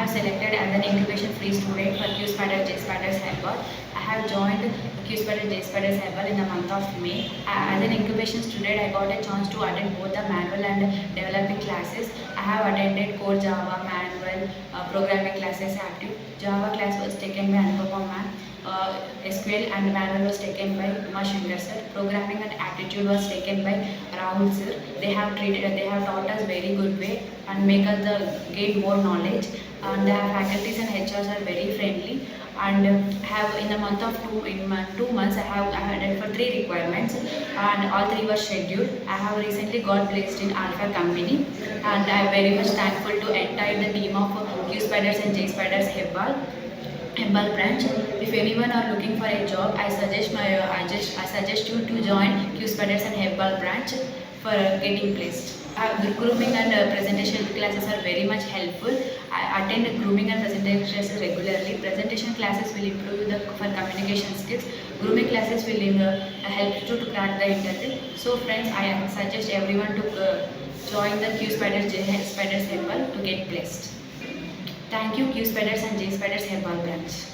have selected as an incubation free student for Qspiders Hebbal. I have joined Qspiders Hebbal in the month of May. As an incubation student, I got a chance to attend both the manual and developing classes. I have attended core Java, manual, programming classes, aptitude. Java class was taken by Anupam ma'am. SQL and manual was taken by Uma sir. Programming and aptitude was taken by Rahul sir. They have taught us very good way and make us gain more knowledge. And the faculties and HRs are very friendly. And have in the month of 2 months I have attended for 3 requirements and all 3 were scheduled. I have recently got placed in Alpha company and I am very much thankful to entire the team of Qspiders and Jspiders Hebbal branch. If anyone are looking for a job, I suggest you to join Qspiders and Hebbal branch for getting placed. Grooming and presentation classes are very much helpful. I attend grooming and presentation classes regularly. Presentation classes will improve you for communication skills. Grooming classes will help you to crack the interview. So friends, I suggest everyone to join the Qspiders Hebbal to get placed. Thank you, Qspiders and Jspiders Hebbal branch.